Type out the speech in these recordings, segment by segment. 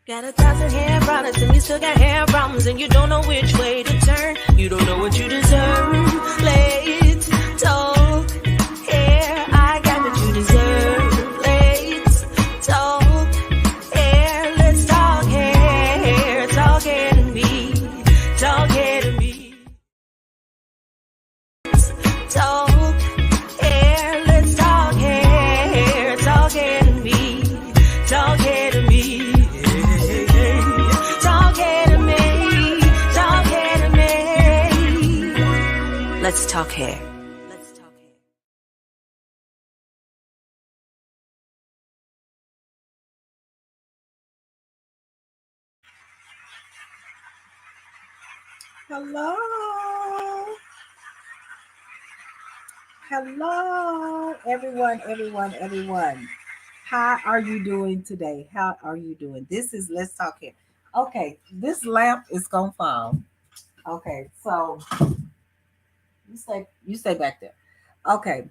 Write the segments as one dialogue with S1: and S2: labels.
S1: Got 1,000 hair products and you still got hair problems and you don't know which way to turn. You don't know what you deserve. Let's talk hair. I got what you deserve. Let's talk hair. Let's talk hair. Talk hair to me. Talk hair to me. Talk hair. Let's talk hair. Talk hair to me. Talk hair to me. Let's talk hair.
S2: Hello. Hello, everyone. How are you doing today? How are you doing? This is Let's Talk Here. Okay, this lamp is gonna fall. Okay, so you stay back there. Okay.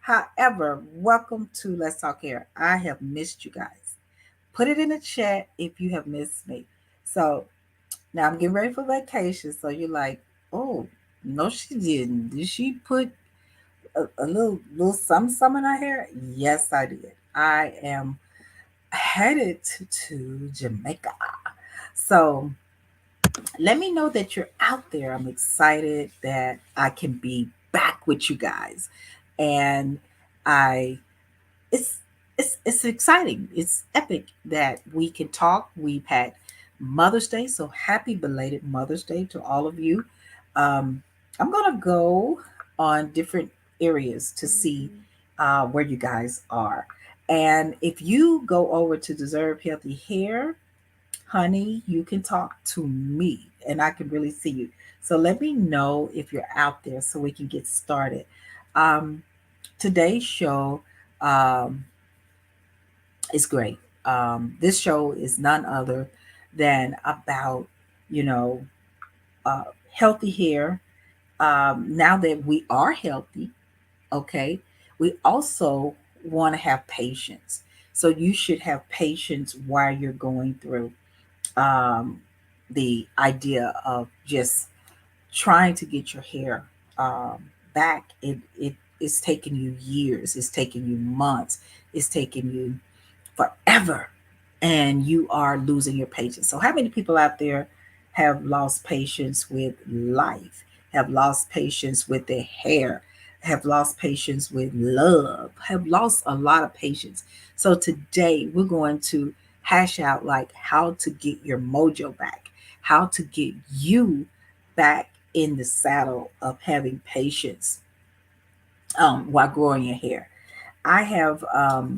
S2: However, welcome to Let's Talk Here. I have missed you guys. Put it in the chat if you have missed me. So now I'm getting ready for vacation. So you're like, oh, no, she didn't. Did she put a little some in her hair? Yes, I did. I am headed to Jamaica. So let me know that you're out there. I'm excited that I can be back with you guys. And I it's it's exciting. It's epic that we can talk. We've had Mother's Day, so happy belated Mother's Day to all of you. Um, I'm gonna go on different areas to see where you guys are. And if you go over to Deserve Healthy Hair, honey, you can talk to me and I can really see you. So let me know if you're out there so we can get started. Um, Today's show um, is great. This show is none other than about, you know, uh, healthy hair. Now that we are healthy, okay, we also want to have patience. So you should have patience while you're going through um, the idea of just trying to get your hair back. It is taking you years. It's taking you months. It's taking you forever, and you are losing your patience. So, how many people out there have lost patience with life? Have lost patience with their hair? Have lost patience with love? Have lost a lot of patience. So today we're going to hash out like how to get your mojo back, how to get you back in the saddle of having patience while growing your hair. I have a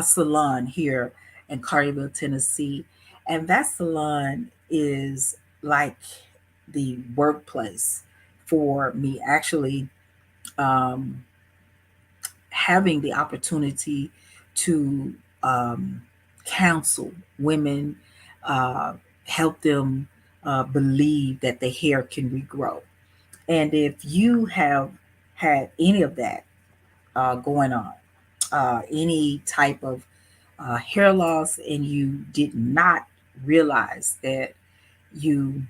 S2: salon here in Carterville, Tennessee, and that salon is like the workplace for me. Actually, um, having the opportunity to counsel women, uh, help them believe that the hair can regrow. And if you have had any of that going on, any type of hair loss, and you did not realize that you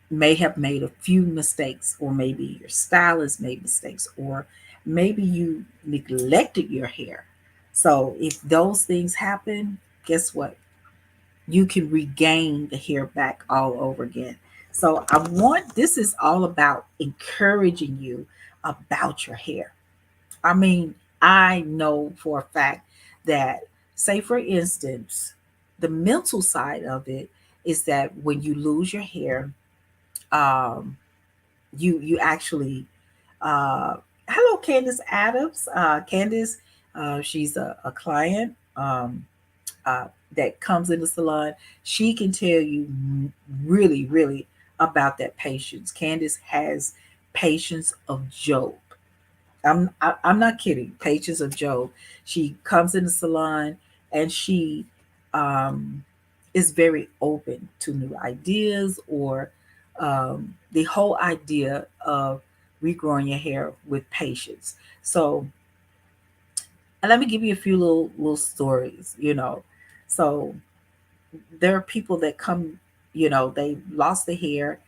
S2: may have made a few mistakes, or maybe your stylist made mistakes, or maybe you neglected your hair. So, if those things happen, guess what? You can regain the hair back all over again. So, this is all about encouraging you about your hair. I mean, I know for a fact that, say, for instance, the mental side of it is that when you lose your hair, um, you actually uh, hello, Candace Adams. Candace, she's a client uh, that comes in the salon. She can tell you really about that patience. Candace has patience of Job. I'm not kidding. Patience of Job. She comes in the salon and she um, is very open to new ideas, or the whole idea of regrowing your hair with patience. So, and let me give you a few little stories. So there are people that come, they lost the hair,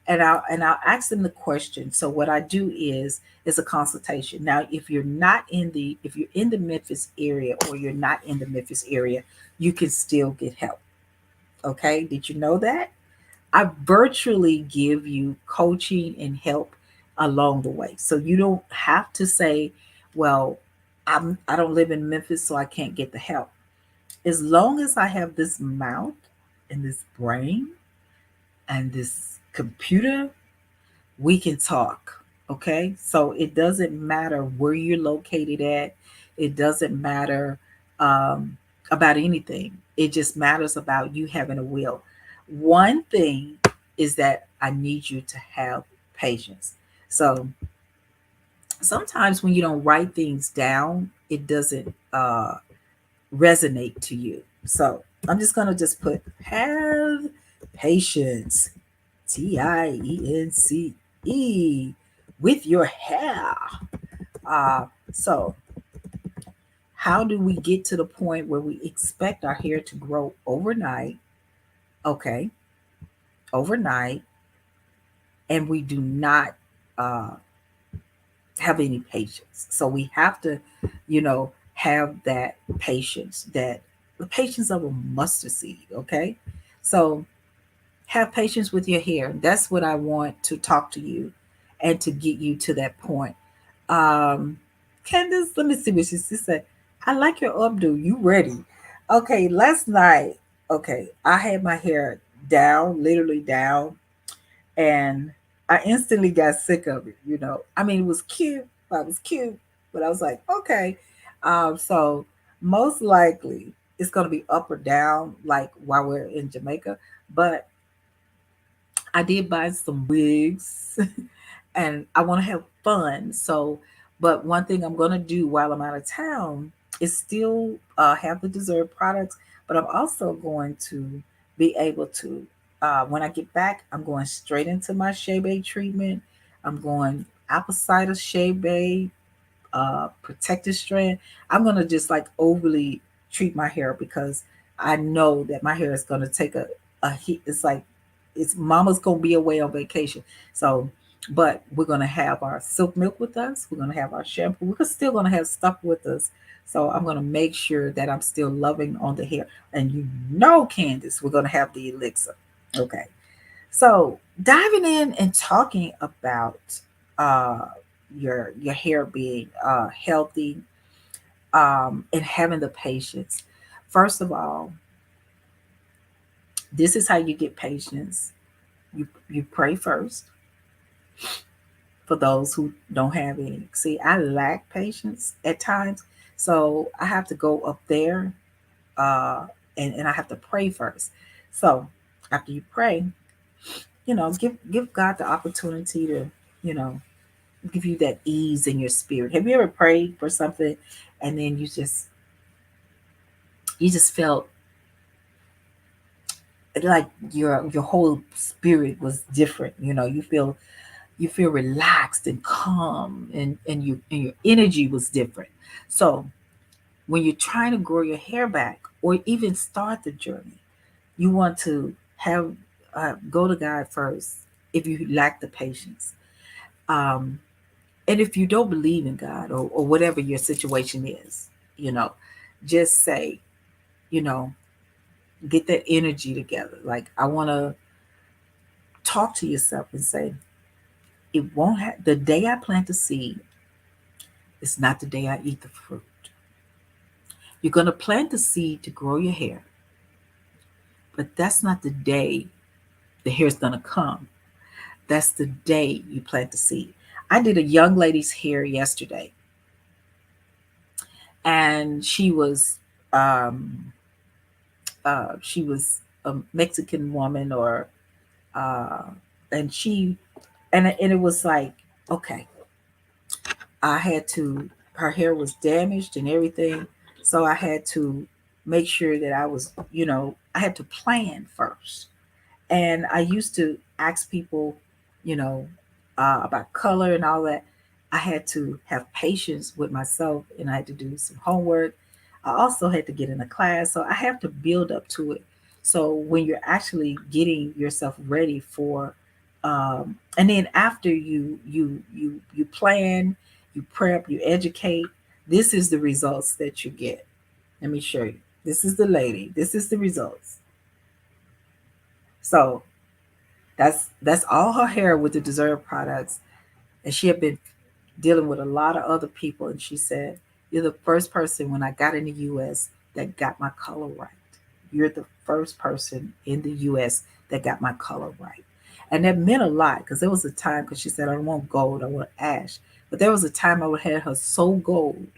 S2: and I'll ask them the question. So what I do is a consultation. Now, if you're in the Memphis area or you're not in the Memphis area, you can still get help. Okay? Did you know that? I virtually give you coaching and help along the way. So you don't have to say, well, I don't live in Memphis, so I can't get the help. As long as I have this mouth and this brain and this computer, we can talk. Okay. So it doesn't matter where you're located at, it doesn't matter um, about anything. It just matters about you having a will. One thing is that I need you to have patience. So sometimes when you don't write things down, it doesn't resonate to you. So I'm just going to just put have patience. TIENCE with your hair. Uh, so, how do we get to the point where we expect our hair to grow overnight? Okay, overnight, and we do not uh, have any patience. So we have to, have that patience, that the patience of a mustard seed. Okay, so have patience with your hair. That's what I want to talk to you and to get you to that point. Um, Candace, let me see what she said. I like your updo. You ready? Okay, last night, okay, I had my hair down, literally down, and I instantly got sick of it. I mean, it was cute. I was cute, but I was like, okay. So most likely it's gonna be up or down, like while we're in Jamaica. But I did buy some wigs and I want to have fun. So, but one thing I'm going to do while I'm out of town is still have the dessert products, but I'm also going to be able to, when I get back, I'm going straight into my Shea Bay treatment. I'm going apple cider Shea Bay protective strand. I'm gonna just like overly treat my hair because I know that my hair is gonna take a heat. It's like it's mama's gonna be away on vacation. So, but we're gonna have our silk milk with us. We're gonna have our shampoo. We're still gonna have stuff with us. So I'm gonna make sure that I'm still loving on the hair. And Candace, we're gonna have the elixir. Okay. So diving in and talking about uh, your hair being healthy and having the patience. First of all, this is how you get patience. You pray first for those who don't have any. See, I lack patience at times, so I have to go up there uh, and I have to pray first. So after you pray, give God the opportunity to you know give you that ease in your spirit. Have you ever prayed for something and then you just felt like your whole spirit was different? You feel relaxed and calm, and your energy was different. So when you're trying to grow your hair back or even start the journey, you want to have go to God first if you lack the patience. Um, And if you don't believe in God or whatever your situation is, you know, just say, you know, get that energy together. Like, I want to talk to yourself and say, it won't have the day I plant the seed, it's not the day I eat the fruit. You're going to plant the seed to grow your hair, but that's not the day the hair is going to come. That's the day you plant the seed. I did a young lady's hair yesterday, and um, she was a Mexican woman, or uh, and and it was like, okay, I had to. Her hair was damaged and everything, so I had to make sure that I had to plan first. And I used to ask people, you know, about color and all that. I had to have patience with myself, and I had to do some homework. I also had to get in a class. So I have to build up to it. So when you're actually getting yourself ready for, and then after you plan, you prep, you educate, this is the results that you get. Let me show you. This is the lady. This is the results. So that's all her hair with the Deserve products. And she had been dealing with a lot of other people. And she said, "You're the first person when I got in the US that got my color right. You're the first person in the US that got my color right." And that meant a lot because there was a time, because she said, "I don't want gold, I want ash." But there was a time I would have had her so gold.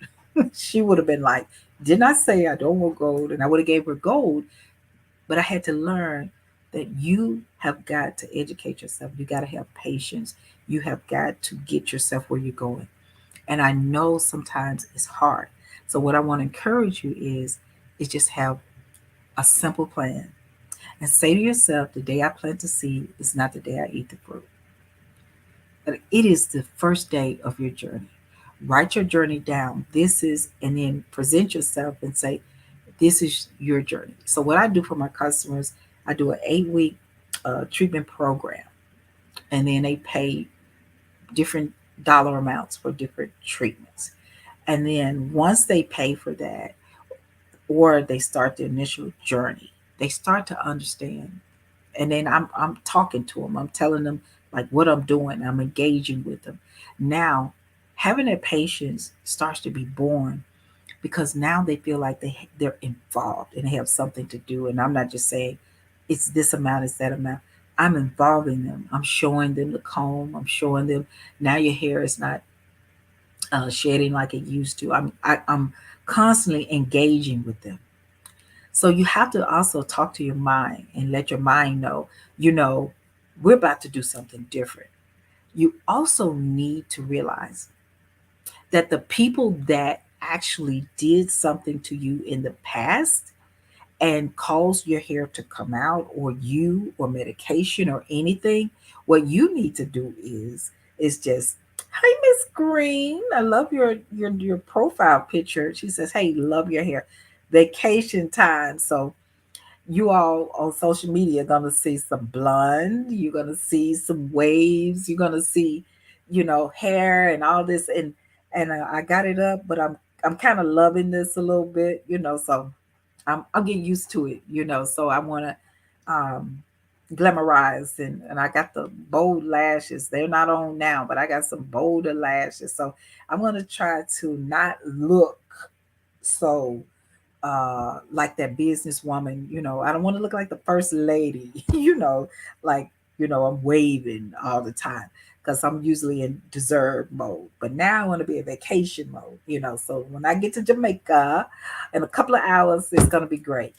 S2: She would have been like, "Didn't I say I don't want gold?" And I would have gave her gold. But I had to learn that you have got to educate yourself. You got to have patience. You have got to get yourself where you're going. And I know sometimes it's hard. So what I want to encourage you is just have a simple plan and say to yourself, the day I plant the seed is not the day I eat the fruit. But it is the first day of your journey. Write your journey down. This is, and then present yourself and say, this is your journey. So what I do for my customers, I do an 8 week treatment program, and then they pay different dollar amounts for different treatments. And then once they pay for that, or they start the initial journey, they start to understand. And then I'm talking to them. I'm telling them like what I'm doing. I'm engaging with them. Now, having that patience starts to be born because now they feel like they're involved and they have something to do. And I'm not just saying it's this amount, it's that amount. I'm involving them. I'm showing them the comb. I'm showing them now your hair is not shedding like it used to. I'm constantly engaging with them. So you have to also talk to your mind and let your mind know, you know, we're about to do something different. You also need to realize that the people that actually did something to you in the past and caused your hair to come out, or you or medication or anything, what you need to do is just, "Hi, Miss Green, I love your profile picture." She says, "Hey, love your hair, vacation time." So you all on social media are gonna see some blonde, you're gonna see some waves, you're gonna see, hair and all this, and I got it up, but I'm kind of loving this a little bit, so I'm getting used to it, so I want to um glamorize, and I got the bold lashes. They're not on now, but I got some bolder lashes, so I'm gonna try to not look so like that businesswoman, I don't want to look like the first lady, like, I'm waving all the time because I'm usually in deserve mode. But now I want to be in vacation mode, so when I get to Jamaica in a couple of hours, it's gonna be great.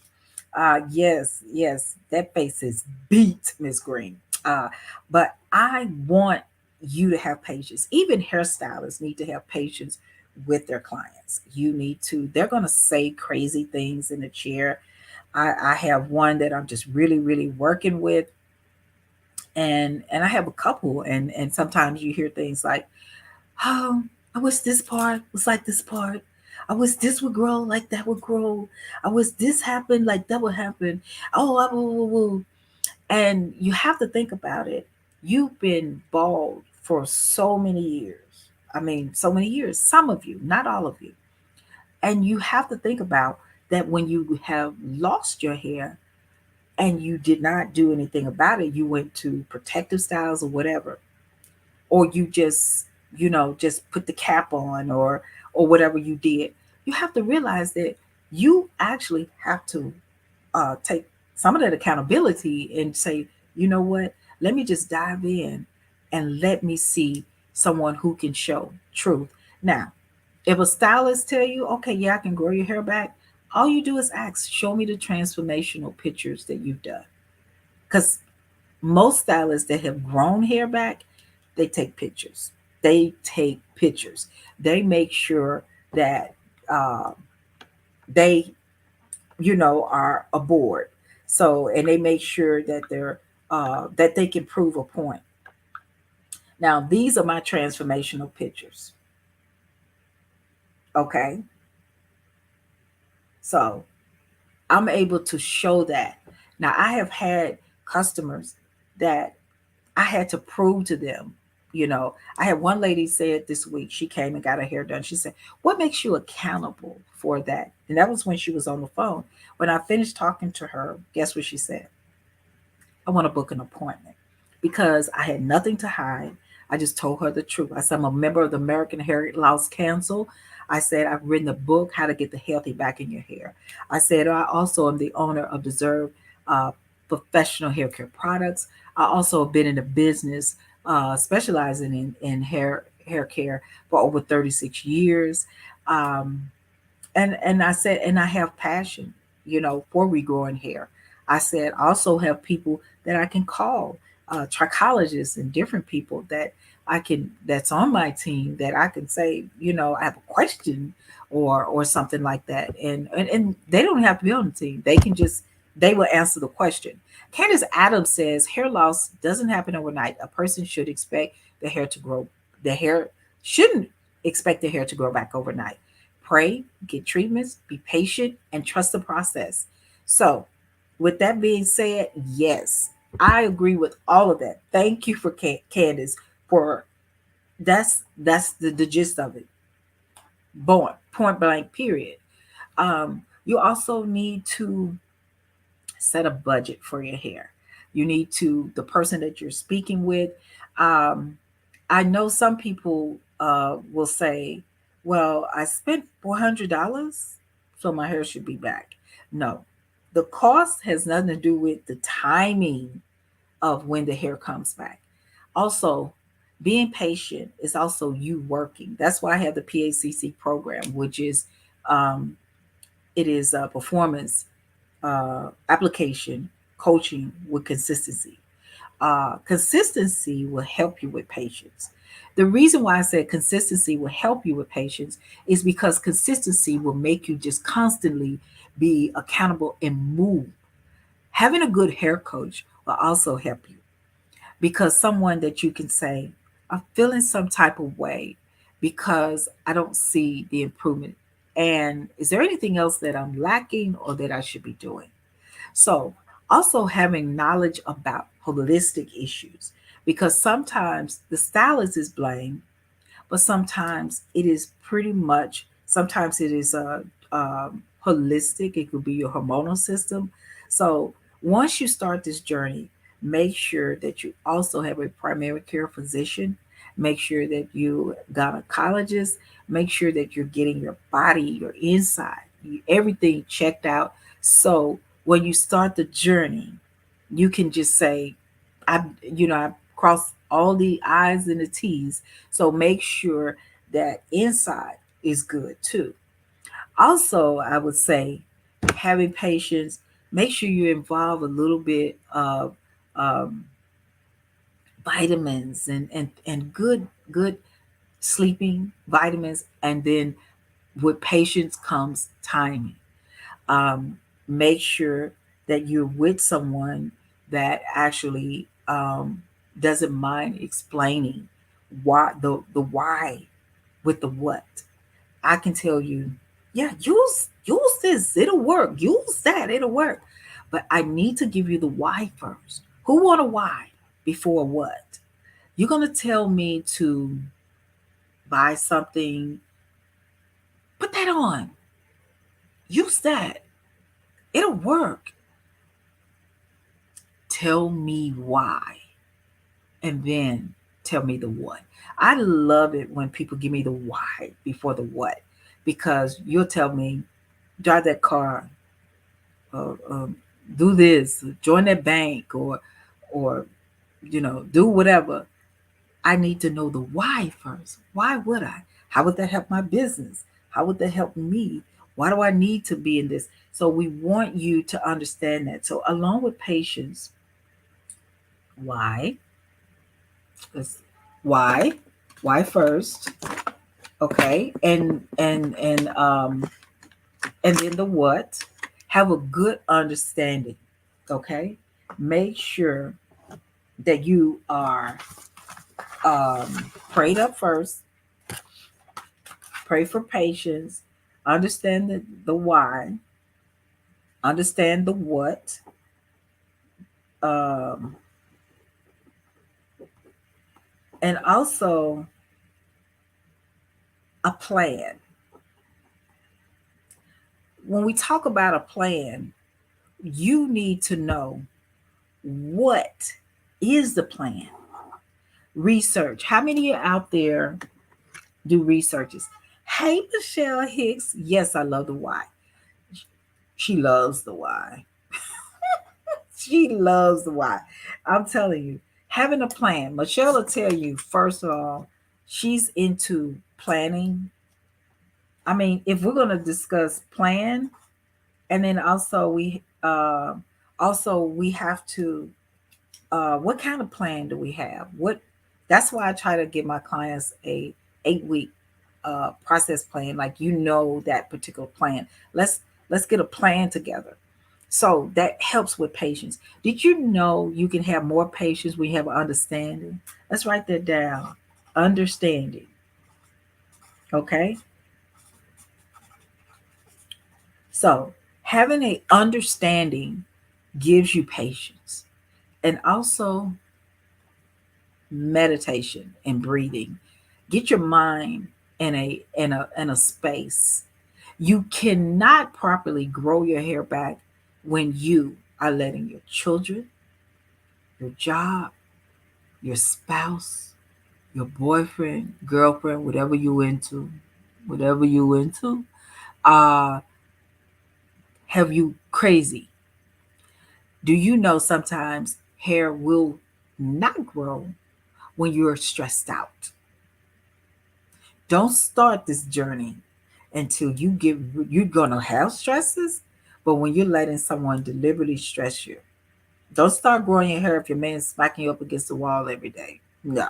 S2: Yes, yes, that face is beat, Miss Green. Uh, but I want you to have patience. Even hairstylists need to have patience with their clients. You need to, they're going to say crazy things in the chair. I have one that I'm just really, really working with. And I have a couple, and sometimes you hear things like, "Oh, I wish this part was like this part. I wish this would grow like that would grow. I wish this happened like that would happen. Oh, and you have to think about it. You've been bald for so many years. I mean, so many years. Some of you, not all of you. And you have to think about that when you have lost your hair and you did not do anything about it, you went to protective styles or whatever, or you just, just put the cap on, or whatever you did. You have to realize that you actually have to take some of that accountability and say, you know what, let me just dive in and let me see someone who can show truth. Now, if a stylist tell you, okay, yeah, I can grow your hair back, all you do is ask, show me the transformational pictures that you've done. Because most stylists that have grown hair back, they take pictures. They take pictures. They make sure that uh, they, are aboard. So, and they make sure that they're that they can prove a point. Now, these are my transformational pictures. Okay, So I'm able to show that. Now, I have had customers that I had to prove to them. I had one lady said this week, she came and got her hair done. She said, "What makes you accountable for that?" And that was when she was on the phone. When I finished talking to her, guess what she said? "I want to book an appointment," because I had nothing to hide. I just told her the truth. I said, "I'm a member of the American Hair Loss Council." I said, "I've written a book, How to Get the Healthy Back in Your Hair." I said, "I also am the owner of Deserve uh, Professional Hair Care Products. I also have been in the business, specializing in hair care for over 36 years. Um, and I said, and I have passion, for regrowing hair. I said, I also have people that I can call, trichologists and different people that's on my team that I can say, I have a question or something like that. And they don't have to be on the team. They will answer the question. Candace Adams says hair loss doesn't happen overnight. A person should expect the hair to grow. The hair shouldn't expect the hair to grow back overnight. Pray, get treatments, be patient, and trust the process. So, with that being said, yes, I agree with all of that. Thank you for Candace for that's the gist of it. Point blank. Period. You also need to set a budget for your hair. You need to the person that you're speaking with. Um, I know some people will say, "Well, I spent $400, so my hair should be back." No, the cost has nothing to do with the timing of when the hair comes back. Also, being patient is also you working. That's why I have the PACC program, which is um, it is a performance application coaching with consistency. Consistency will help you with patience. The reason why I said consistency will help you with patience is because consistency will make you just constantly be accountable and move. Having a good hair coach will also help you because someone that you can say, "I'm feeling some type of way because I don't see the improvement. And is there anything else that I'm lacking or that I should be doing?" So, also having knowledge about holistic issues because sometimes the stylist is blamed, but sometimes it is pretty much, sometimes it is holistic. It could be your hormonal system. So, once you start this journey, make sure that you also have a primary care physician. Make sure that you gynecologist. Make sure that you're getting your body, your inside, everything checked out. So when you start the journey, you can just say, I crossed all the I's and the T's. So make sure that inside is good too. Also, I would say having patience, make sure you involve a little bit of um, vitamins and good sleeping vitamins. And then with patience comes timing. um, Make sure that you're with someone that actually doesn't mind explaining the why with the what. I can tell you, yeah, use this, it'll work. Use that, it'll work. But I need to give you the why first. Who want a why before what? You're gonna tell me to buy something, put that on, use that, it'll work. Tell me why, and then tell me the what. I love it when people give me the why before the what, because you'll tell me, drive that car, do this, join that bank, or do whatever. I need to know the why first. Why would I? How would that help my business? How would that help me? Why do I need to be in this? So we want you to understand that. So along with patience, why? Let's, why? Why first? Okay, and then the what? Have a good understanding. Okay, make sure that you are prayed up first. Pray for patience. Understand the why. understand the what, um, and also a plan. When we talk about a plan, you need to know what is the plan. Research. How many are out there do researches? Hey, Michelle Hicks. Yes, I love the why. She loves the why. She loves the why. I'm telling you, having a plan. Michelle will tell you, first of all, she's into planning. I mean, if we're going to discuss plan, and then also we have to what kind of plan do we have? What That's why I try to give my clients a 8 week process plan. Like, that particular plan. Let's get a plan together. So that helps with patience. Did you know you can have more patience when you have understanding? Let's write that down. Understanding. Okay. So having a understanding gives you patience, and also meditation and breathing. Get your mind in a space. You cannot properly grow your hair back when you are letting your children, your job, your spouse, your boyfriend, girlfriend, whatever you into, uh, have you crazy. Do you know sometimes hair will not grow when you're stressed out? Don't start this journey until you're gonna have stresses, but when you're letting someone deliberately stress you, don't start growing your hair if your man's smacking you up against the wall every day. No,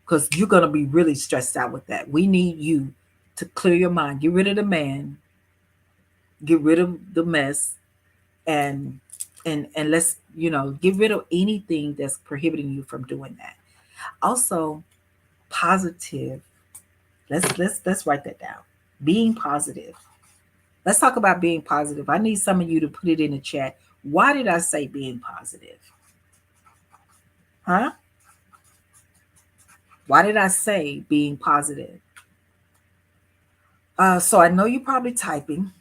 S2: because you're gonna be really stressed out with that. We need you to clear your mind, get rid of the man, get rid of the mess, and and let's get rid of anything that's prohibiting you from doing that. Also, positive. Let's write that down. Being positive. Let's talk about being positive. I need some of you to put it in the chat. Why did I say being positive? Huh? Why did I say being positive? So I know you're probably typing.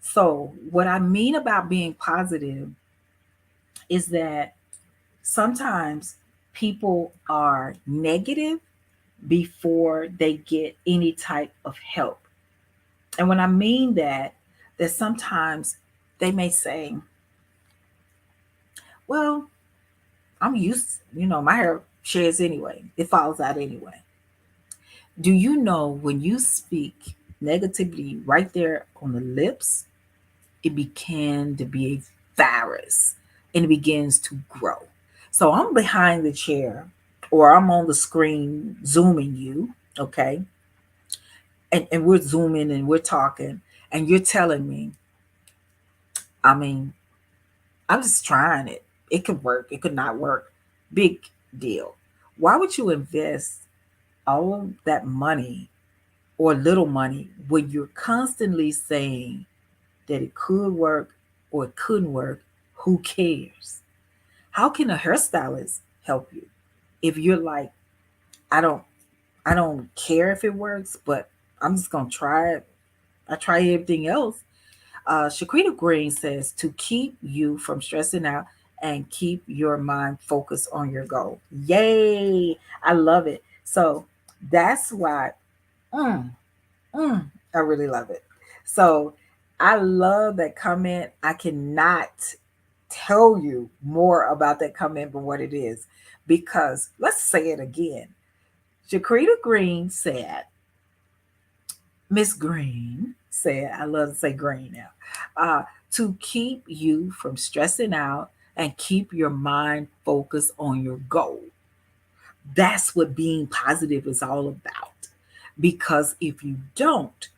S2: So what I mean about being positive is that sometimes people are negative before they get any type of help. And when I mean that sometimes they may say, well, I'm used, my hair sheds anyway. It falls out anyway. Do you know when you speak negatively right there on the lips, it began to be a virus and it begins to grow. So I'm behind the chair or I'm on the screen zooming you, okay? And we're zooming and we're talking and you're telling me, I mean, I'm just trying it. It could work, it could not work. Big deal. Why would you invest all of that money or little money when you're constantly saying that it could work or it couldn't work? Who cares? How can a hairstylist help you if you're like, I don't I don't care if it works, but I'm just gonna try it. I try everything else. Shaquita Green says to keep you from stressing out and keep your mind focused on your goal. Yay! I love it. So that's why mm, mm, I really love it. So I love that comment. I cannot tell you more about that comment than what it is because let's say it again. Shaquita Green said, Miss Green said, I love to say green now, to keep you from stressing out and keep your mind focused on your goal. That's what being positive is all about. Because if you don't,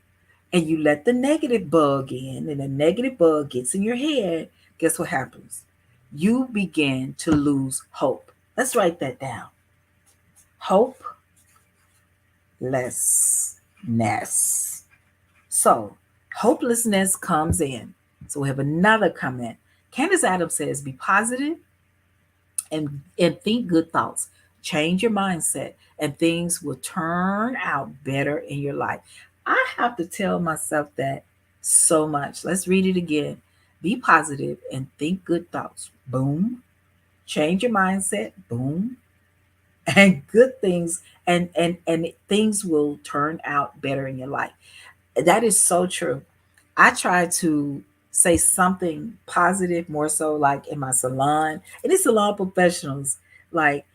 S2: and you let the negative bug in, and the negative bug gets in your head, guess what happens? You begin to lose hope. Let's write that down. Hopelessness. So, hopelessness comes in. So we have another comment. Candace Adams says, be positive and think good thoughts. Change your mindset, and things will turn out better in your life. I have to tell myself that so much. Let's read it again. Be positive and think good thoughts. Boom. Change your mindset. Boom. And good things and things will turn out better in your life. That is so true. I try to say something positive more so like in my salon. And it's salon professionals. Like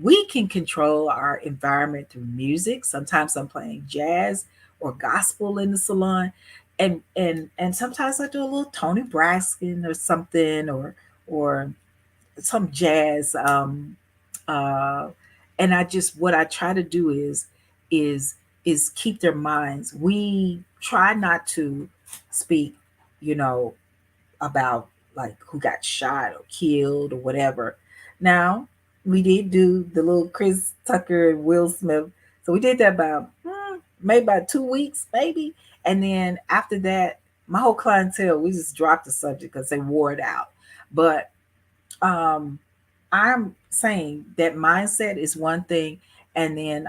S2: we can control our environment through music. Sometimes I'm playing jazz or gospel in the salon. And sometimes I do a little Tony Braxton or something or some jazz. Uh, and I just what I try to do is is keep their minds. We try not to speak, you know, about like who got shot or killed or whatever. Now we did do the little Chris Tucker and Will Smith, so we did that about maybe about 2 weeks, maybe, and then after that, my whole clientele we just dropped the subject because they wore it out. But um I'm saying that mindset is one thing, and then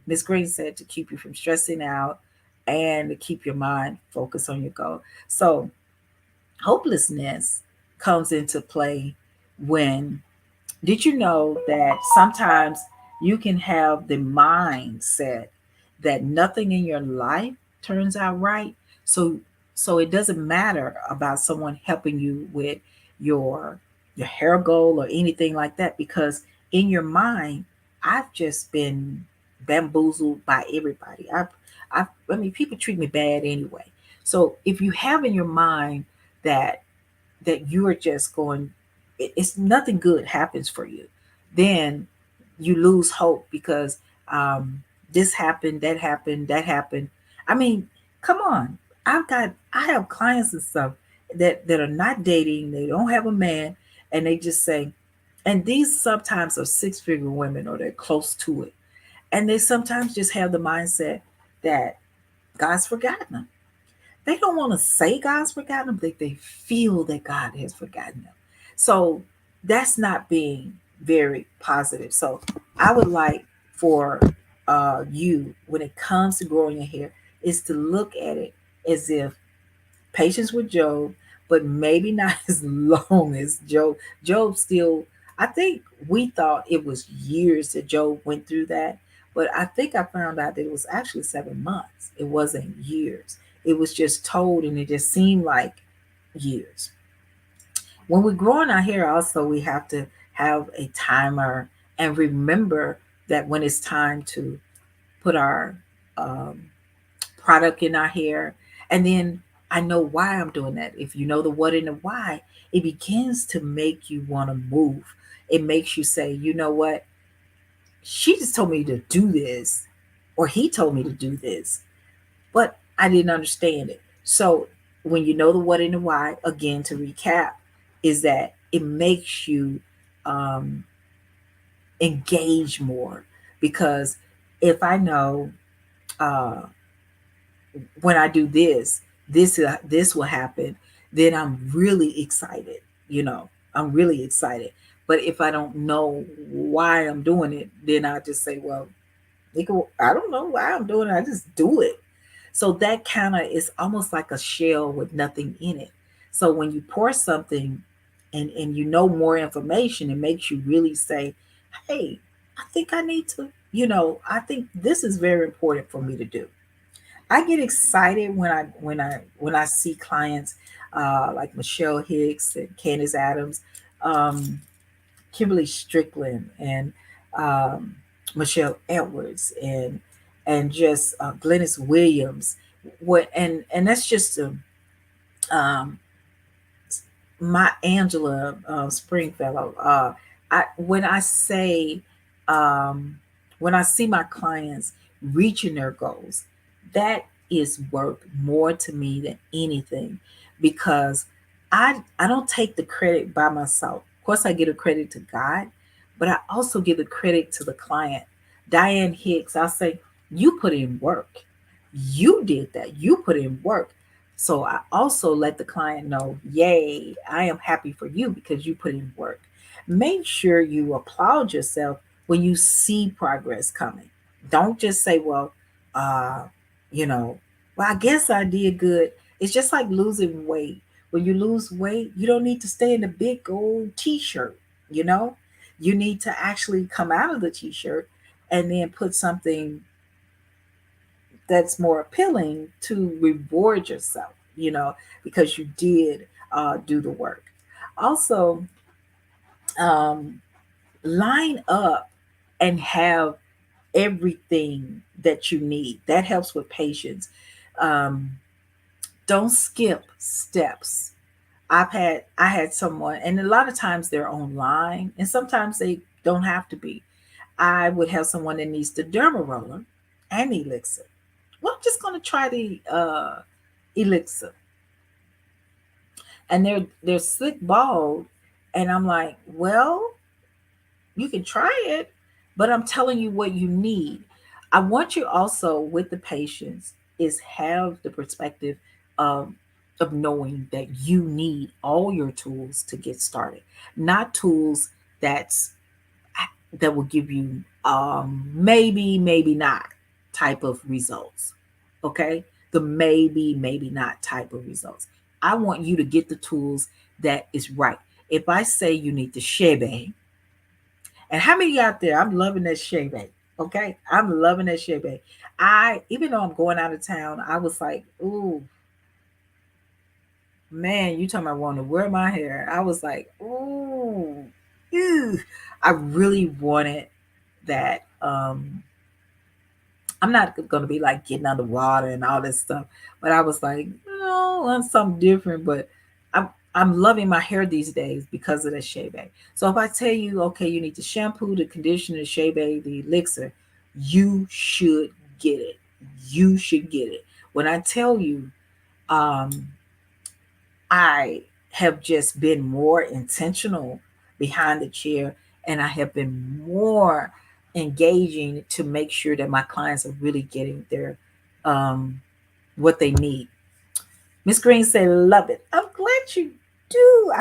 S2: Miss Green said to keep you from stressing out and to keep your mind focused on your goal. So hopelessness comes into play when did you know that sometimes you can have the mindset that nothing in your life turns out right? So it doesn't matter about someone helping you with your hair goal or anything like that because in your mind, I've just been bamboozled by everybody. I mean people treat me bad anyway. So if you have in your mind that you are just going it's nothing good happens for you, then you lose hope because um this happened, that happened, that happened. I mean, come on. I have clients and stuff that are not dating, they don't have a man, and they just say, and these sometimes are six-figure women or they're close to it, and they sometimes just have the mindset that God's forgotten them. They don't want to say God's forgotten them, they feel that God has forgotten them. So that's not being very positive. So I would like for you, when it comes to growing your hair, is to look at it as if patience with Job, but maybe not as long as Job. Job still, I think we thought it was years that Job went through that, but I think I found out that it was actually 7 months. It wasn't years. It was just told, and it just seemed like years. When we're growing our hair, also, we have to have a timer and remember that when it's time to put our um, product in our hair. And then I know why I'm doing that. If you know the what and the why, it begins to make you want to move. It makes you say, you know what? She just told me to do this, or he told me to do this, but I didn't understand it. So when you know the what and the why, again, to recap, is that it makes you um, engage more because if I know uh, when I do this, this will happen, then I'm really excited. You know, I'm really excited. But if I don't know why I'm doing it, then I just say, well, I don't know why I'm doing it. I just do it. So that kind of is almost like a shell with nothing in it. So when you pour something and you know more information, it makes you really say, hey, I think I need to, I think this is very important for me to do. I get excited when I see clients like Michelle Hicks and Candace Adams, um, Kimberly Strickland, and um, Michelle Edwards, and just Glennis Williams. What and that's just um, my Angela Springfellow. I when I say um, when I see my clients reaching their goals, that is worth more to me than anything because I don't take the credit by myself. Of course, I give the credit to God, but I also give the credit to the client. Diane Hicks, I'll say, you put in work. You did that. You put in work. So I also let the client know, yay, I am happy for you because you put in work. Make sure you applaud yourself when you see progress coming. Don't just say, well, uh, you know, well, I guess I did good. It's just like losing weight. When you lose weight, you don't need to stay in a big old t-shirt, you know? You need to actually come out of the t-shirt and then put something that's more appealing to reward yourself, because you did do the work. Also, um, line up and have everything that you need. That helps with patience. Um, don't skip steps. I had someone, and a lot of times they're online, and sometimes they don't have to be. I would have someone that needs the derma roller and elixir. Well, I'm just going to try the elixir, and they're slick bald, and I'm like, well, you can try it, but I'm telling you what you need. I want you also with the patients is have the perspective of of knowing that you need all your tools to get started, not tools that's that will give you maybe not type of results. Okay, the maybe not type of results. I want you to get the tools that is right. If I say you need the shebe, and how many out there? I'm loving that shebe. Okay, I'm loving that shebe. I Even though I'm going out of town, I was like, ooh, man, you talking about wanting to wear my hair? I was like, ooh, ew. I really wanted that. I'm not going to be like getting underwater and all this stuff, but I was like, no, I want something different. But I'm I'm loving my hair these days because of the shea butter. So if I tell you, okay, you need the shampoo, the conditioner, the shea butter, the elixir, you should get it. You should get it. When I tell you, um, I have just been more intentional behind the chair, and I have been more engaging to make sure that my clients are really getting their um, what they need. Miss Green said, "Love it." I'm glad you do.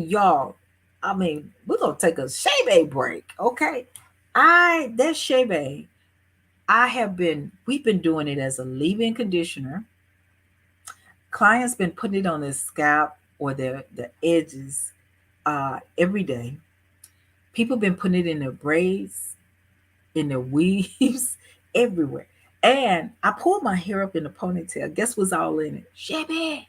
S2: Y'all. We're gonna take a shave break, okay? That shave, we've been doing it as a leave-in conditioner. Clients been putting it on their scalp or the edges every day. People been putting it in their braids, in their weaves, everywhere. And I pulled my hair up in a ponytail. Guess what's all in it? Shabby,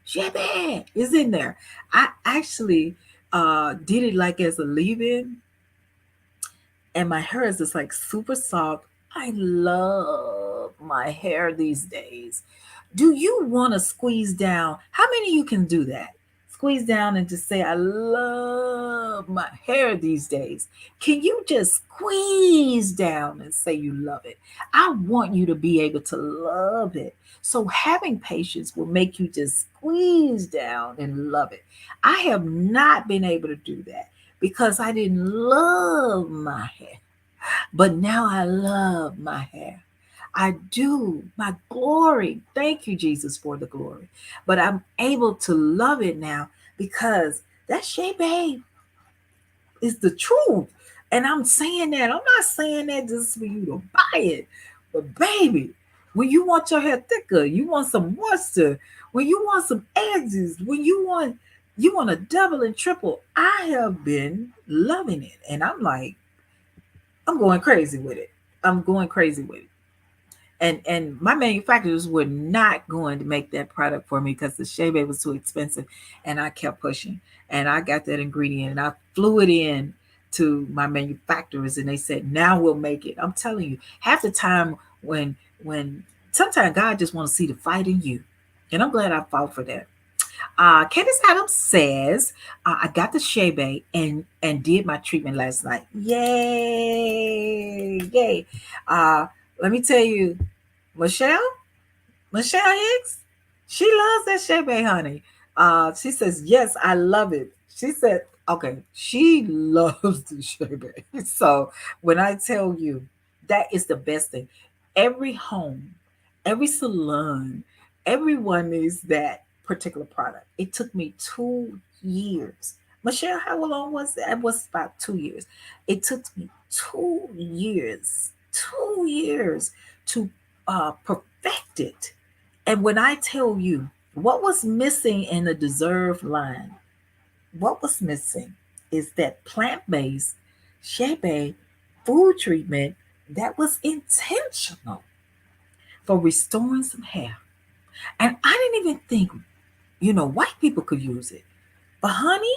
S2: shabby is in there. I actually did it like as a leave-in, and my hair is just like super soft. I love my hair these days. Do you want to squeeze down? How many of you can do that? Squeeze down and just say, I love my hair these days. Can you just squeeze down and say you love it? I want you to be able to love it. So having patience will make you just squeeze down and love it. I have not been able to do that because I didn't love my hair. But now I love my hair. I do. My glory. Thank you, Jesus, for the glory. But I'm able to love it now because that Shea Babe is the truth. And I'm saying that. I'm not saying that just for you to buy it. But baby, when you want your hair thicker, you want some moisture, when you want some edges, when you want a double and triple. I have been loving it. And I'm like, I'm going crazy with it. I'm going crazy with it. And my manufacturers were not going to make that product for me because the shea butter was too expensive, and I kept pushing, and I got that ingredient, and I flew it in to my manufacturers, and they said, now we'll make it. I'm telling you, half the time when sometimes God just want to see the fight in you, and I'm glad I fought for that. Candace Adams says, I got the shea butter and did my treatment last night. Yay! Yay! Uh, Let me tell you, Michelle, Michelle Hicks, she loves that Shebe, honey. She says, yes, I love it. She said, okay, she loves the Shebe. So when I tell you that is the best thing, every home, every salon, Everyone needs that particular product. It took me 2 years. Michelle, how long was it? It was about 2 years. It took me 2 years, 2 years to perfect it. And when I tell you what was missing in the Deserve line, what was missing is that plant-based shea food treatment that was intentional for restoring some hair. And I didn't even think, white people could use it. But honey,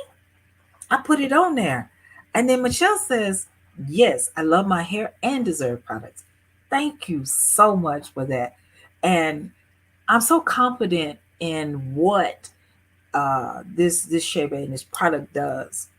S2: I put it on there. And then Michelle says, yes, I love my hair and Deserve products. Thank you so much for that. And I'm so confident in what this shea and this product does.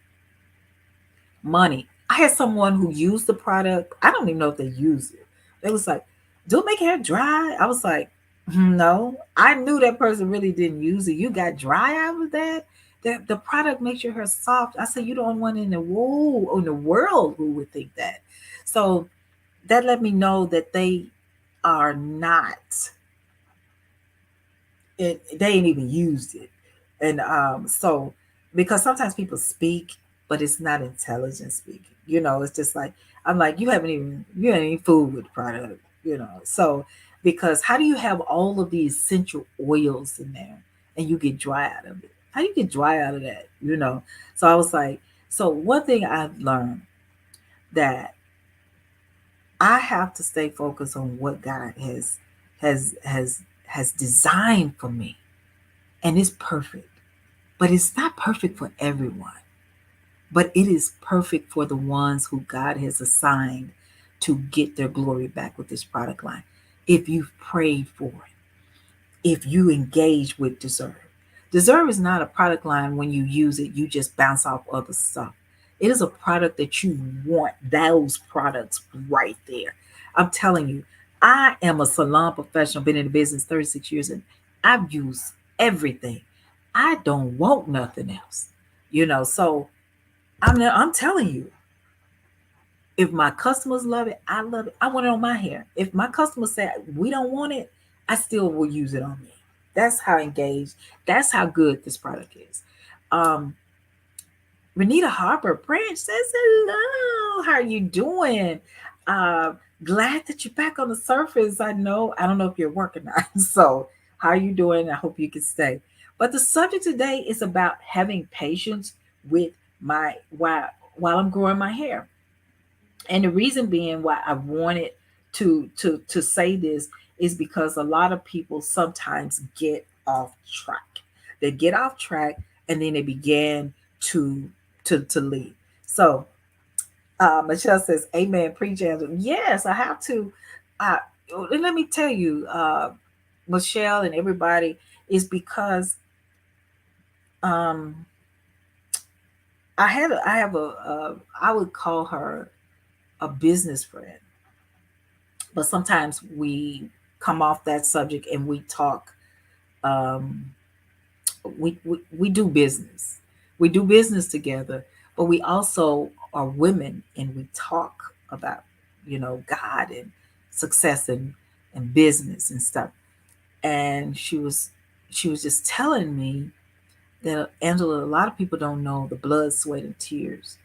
S2: Money. I had someone who used the product. I don't even know if they used it. They was like, "Do it make hair dry?" I was like, "No." I knew that person really didn't use it. You got dry out of that. The product makes your hair soft. I said, "You the only one in the world who would think that." So that let me know that they are not. They ain't even used it. And so because sometimes people speak, but it's not intelligent speaking. It's just like I'm like, you haven't even fooled with the product, So because how do you have all of these essential oils in there and you get dry out of it? How do you get dry out of that? So I was like, so one thing I've learned that I have to stay focused on what God has has has designed for me, and it's perfect. But it's not perfect for everyone. But it is perfect for the ones who God has assigned to get their glory back with this product line. If you've prayed for it, if you engage with Deserve. Deserve is not a product line when you use it, you just bounce off other stuff. It is a product that you want those products right there. I'm telling you, I am a salon professional, been in the business 36 years, and I've used everything. I don't want nothing else. So I'm telling you, if my customers love it, I love it. I want it on my hair. If my customers say we don't want it, I still will use it on me. That's how engaged, that's how good this product is. Um, Renita Harper Branch says hello. How are you doing? Uh, Glad that you're back on the surface. I don't know if you're working now. So how are you doing? I hope you can stay. But the subject today is about having patience with my while I'm growing my hair. And the reason being why I wanted to say this is because a lot of people sometimes get off track. They get off track and then they begin to to leave. So Michelle says, "Amen." Pre-jam. Yes, I have to. Uh, and let me tell you, Michelle and everybody, is because um, I have I would call her a business friend, but sometimes we come off that subject and we talk. Um, we do business. We do business together, but we also are women and we talk about, God and success and business and stuff. And she was just telling me that, Angela, a lot of people don't know the blood, sweat, and tears.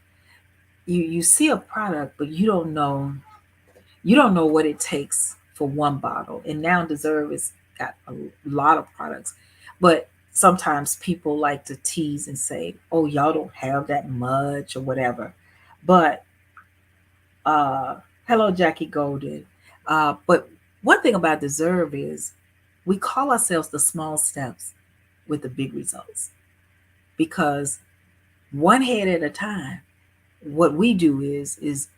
S2: You see a product, but you don't know what it takes for one bottle. And now Deserve has got a lot of products. But sometimes people like to tease and say, "Oh, y'all don't have that much," or whatever. But uh hello, Jackie Golden. But one thing about Deserve is we call ourselves the small steps with the big results, because one head at a time, what we do is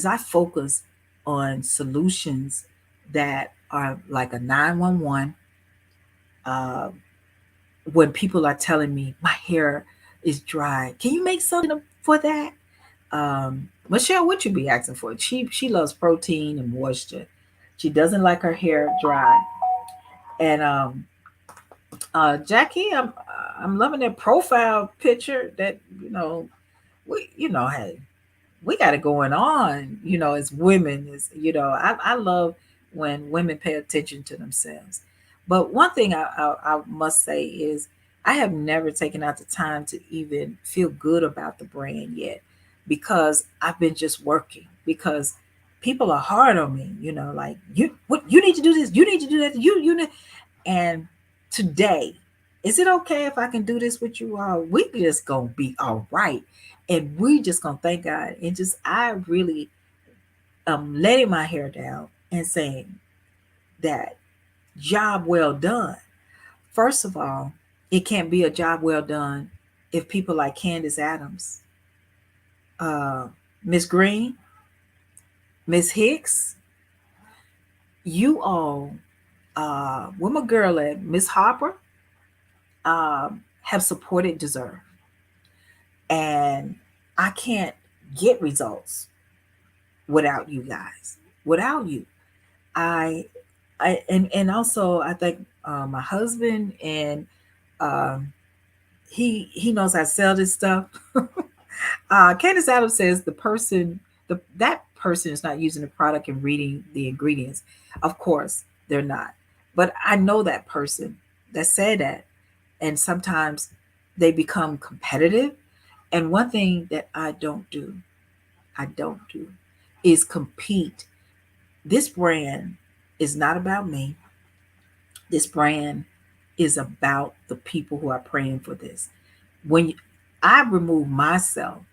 S2: I focus on solutions that are like a 911. uh, when people are telling me my hair is dry, can you make something for that? Michelle, what you be asking for? She loves protein and moisture. She doesn't like her hair dry. And Jackie, I'm loving that profile picture that hey, we got it going on, as women. Is I love when women pay attention to themselves. But one thing I must say is I have never taken out the time to even feel good about the brand yet because I've been just working because people are hard on me, like you need to do this, you need to do that, you need, and today, is it okay if I can do this with you all? We just gonna be all right. And we just gonna thank God and just I really letting my hair down and saying that job well done. First of all, it can't be a job well done if people like Candace Adams, uh, Miss Green, Miss Hicks, you all, where my girl at, Miss Harper, have supported Deserve. And I can't get results without you guys. Without you. I and also I think my husband and um he knows I sell this stuff. Candace Adams says that person is not using the product and reading the ingredients. Of course, they're not. But I know that person that said that, and sometimes they become competitive. And one thing that I don't do, is compete. This brand is not about me. This brand is about the people who are praying for this. When I remove myself,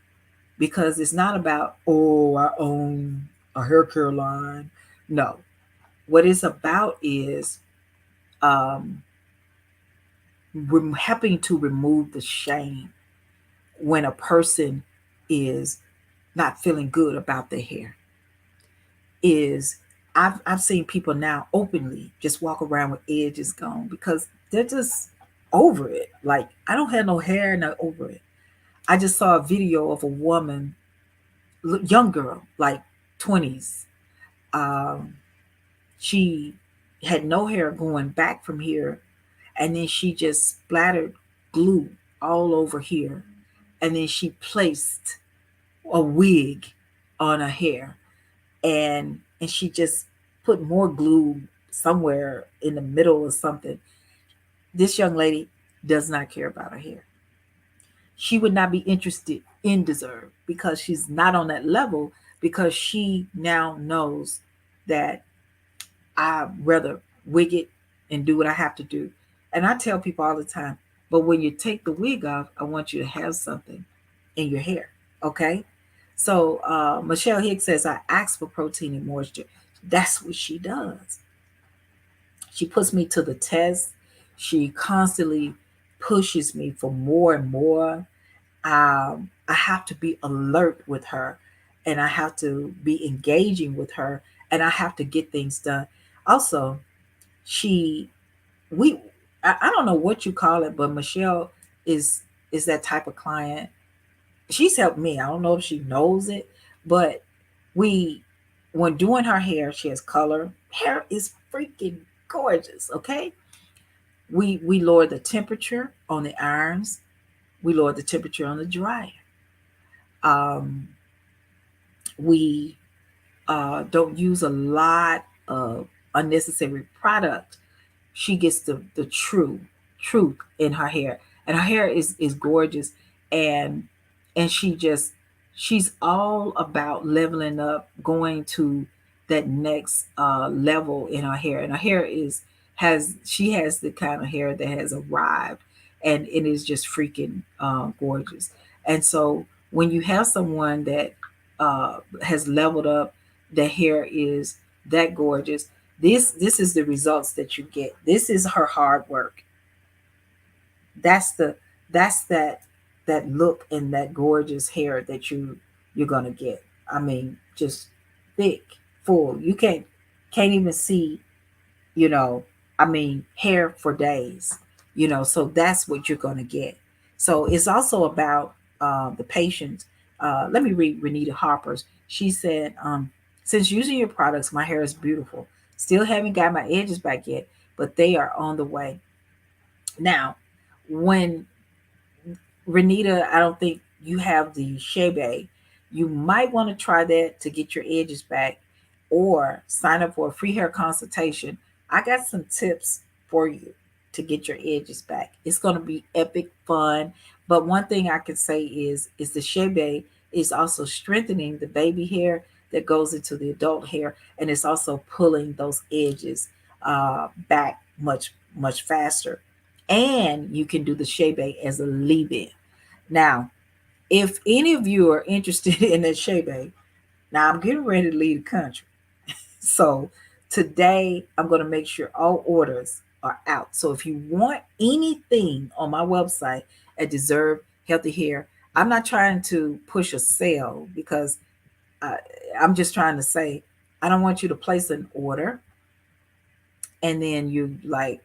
S2: because it's not about, oh, I own a hair care line. No. What it's about is um, helping to remove the shame when a person is not feeling good about their hair. Is I've seen people now openly just walk around with edges gone because they're just over it. Like, I don't have no hair and I'm over it. I just saw a video of a woman, young girl, like 20s. Um, she had no hair going back from here, and then she just splattered glue all over here, and then she placed a wig on her hair, and she just put more glue somewhere in the middle or something. This young lady does not care about her hair. She would not be interested in Deserve because she's not on that level, because she now knows that I rather wig it and do what I have to do. And I tell people all the time, but when you take the wig off, I want you to have something in your hair. Okay. So Michelle Hicks says, I ask for protein and moisture. That's what she does. She puts me to the test. She constantly pushes me for more and more. I have to be alert with her, and I have to be engaging with her, and I have to get things done. Also, she we I don't know what you call it, but Michelle is is that type of client. She's helped me. I don't know if she knows it, but we when doing her hair, she has color. Hair is freaking gorgeous, okay? We lower the temperature on the irons. We lower the temperature on the dryer. Um, we don't use a lot of unnecessary product. She gets the truth in her hair, and her hair is gorgeous, and she just she's all about leveling up, going to that next level in her hair. And her hair is has she has the kind of hair that has arrived, and it is just freaking gorgeous. And so when you have someone that has leveled up, the hair is that gorgeous. This is the results that you get. This is her hard work. That's that look and that gorgeous hair that you're gonna get. I mean, just thick, full. You can't even see, you know, I mean, hair for days, so that's what you're gonna get. So it's also about the patience. Let me read Renita Harper's. She said, since using your products, my hair is beautiful. Still haven't got my edges back yet, but they are on the way. Now, when Renita, I don't think you have the Shebe. You might want to try that to get your edges back, or sign up for a free hair consultation. I got some tips for you to get your edges back. It's going to be epic fun. But one thing I can say is the shebe is also strengthening the baby hair that goes into the adult hair, and it's also pulling those edges back much faster. And you can do the shebe as a leave-in. Now, if any of you are interested in that shebe, now I'm getting ready to leave the country. So today I'm going to make sure all orders are out. So if you want anything on my website at Deserve Healthy Hair, I'm not trying to push a sale because I, I'm just trying to say I don't want you to place an order and then you like,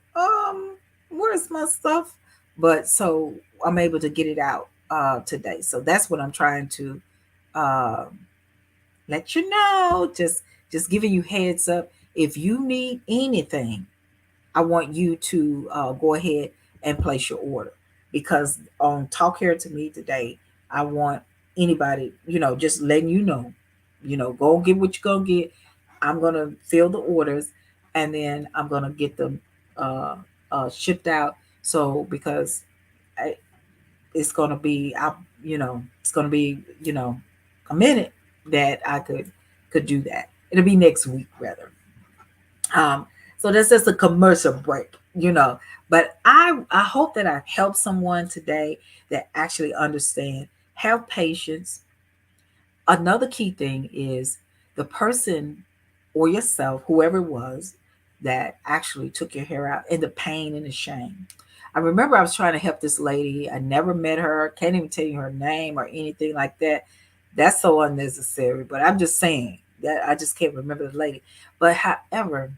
S2: where's my stuff? But so I'm able to get it out today. So that's what I'm trying to uh, let you know. Just giving you heads up. If you need anything, I want you to go ahead and place your order because on Talk Hair to Me today, I want anybody, just letting go get what you're gonna get. I'm gonna fill the orders and then I'm gonna get them uh, shipped out. So because I, it's gonna be, it's gonna be, a minute that I could do that. It'll be next week rather. Um, so that's just a commercial break, you know. But I hope that I've helped someone today that actually understand, have patience. Another key thing is the person or yourself, whoever it was that actually took your hair out, and the pain and the shame. I remember I was trying to help this lady. I never met her, can't even tell you her name or anything like that. That's so unnecessary, but I'm just saying that I just can't remember the lady. But however,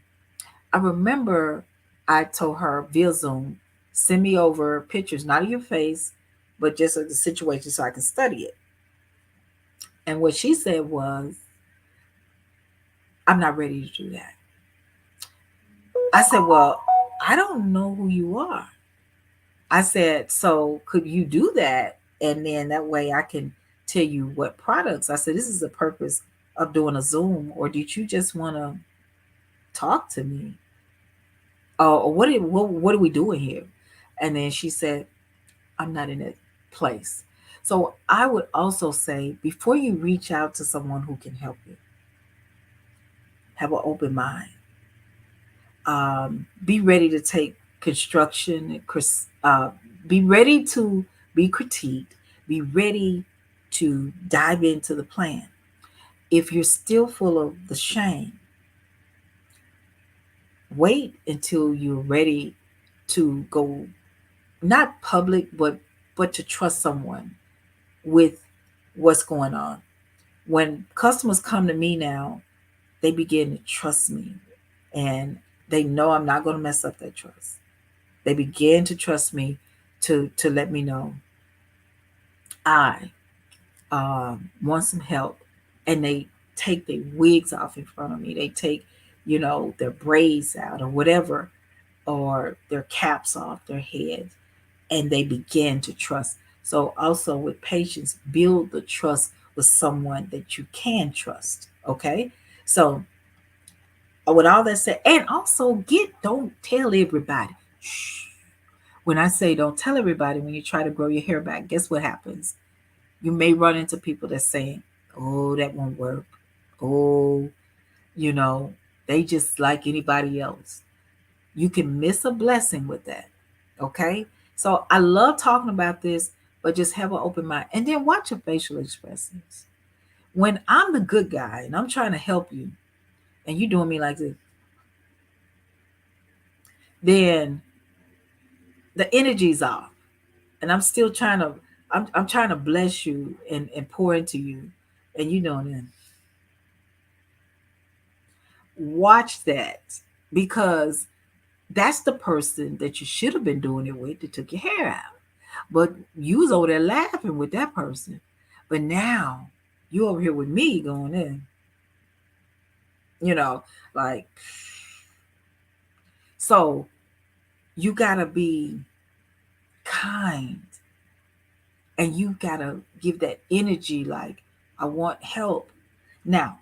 S2: I remember I told her via Zoom, send me over pictures, not of your face, but just of the situation so I can study it. And what she said was, I'm not ready to do that. I said, well, I don't know who you are. I said, so could you do that? And then that way I can tell you what products. I said, this is the purpose of doing a Zoom, or did you just want to talk to me? Or what are we doing here? And then she said, I'm not in that place. So I would also say before you reach out to someone who can help you, have an open mind. Be ready to take construction, be ready to be critiqued, be ready to dive into the plan. If you're still full of the shame, wait until you're ready to go, not public, but to trust someone with what's going on. When customers come to me now, they begin to trust me and they know I'm not going to mess up their trust. They begin to trust me to let me know I want some help, and they take their wigs off in front of me. They take, their braids out or whatever, or their caps off their heads, and they begin to trust. So also with patience, build the trust with someone that you can trust. Okay, so with all that said, and also don't tell everybody. Shh. When I say don't tell everybody when you try to grow your hair back, guess what happens? You may run into people that's saying, oh, that won't work. Oh, you know, they just like anybody else. You can miss a blessing with that. Okay. So I love talking about this, but just have an open mind and then watch your facial expressions. When I'm the good guy and I'm trying to help you and you doing me like this, then the energy's off. And I'm still trying to, I'm trying to bless you and pour into you. And you know that. Watch that, because that's the person that you should have been doing it with that took your hair out. But you was over there laughing with that person. But now you over here with me going in, you know, like, so you gotta be kind and you gotta give that energy like, I want help. Now,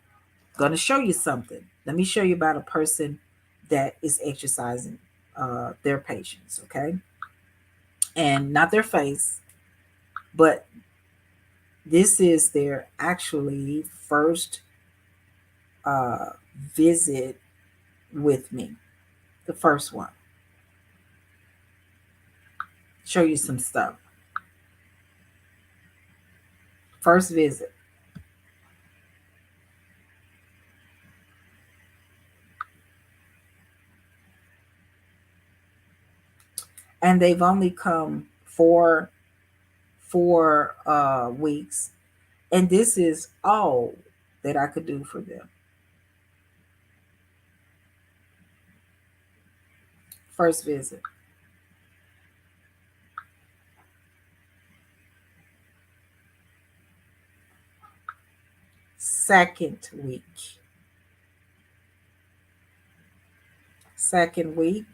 S2: I'm gonna show you something. Let me show you about a person that is exercising their patients, okay? And not their face, but this is their actually first uh, visit with me, the first one. Show you some stuff. First visit. And they've only come four weeks. And this is all that I could do for them. First visit. Second week. Second week.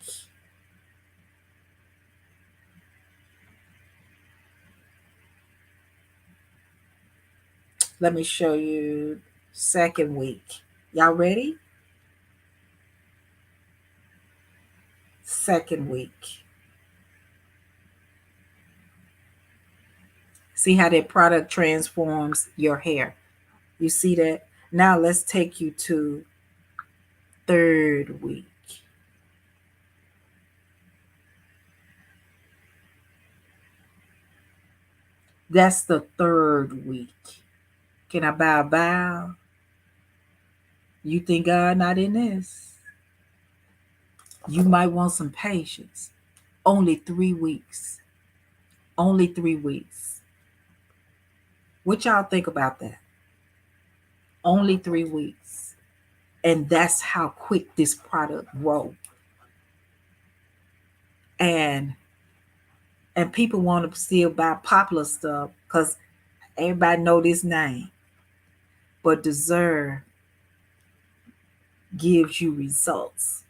S2: Let me show you second week. Y'all ready? Second week. See how that product transforms your hair. You see that? Now let's take you to third week. That's the third week. Can I bow? You think God not in this? You might want some patience. Only 3 weeks. Only 3 weeks. What y'all think about that? Only 3 weeks. And that's how quick this product grows. And people want to still buy popular stuff because everybody know this name. But Deserve gives you results.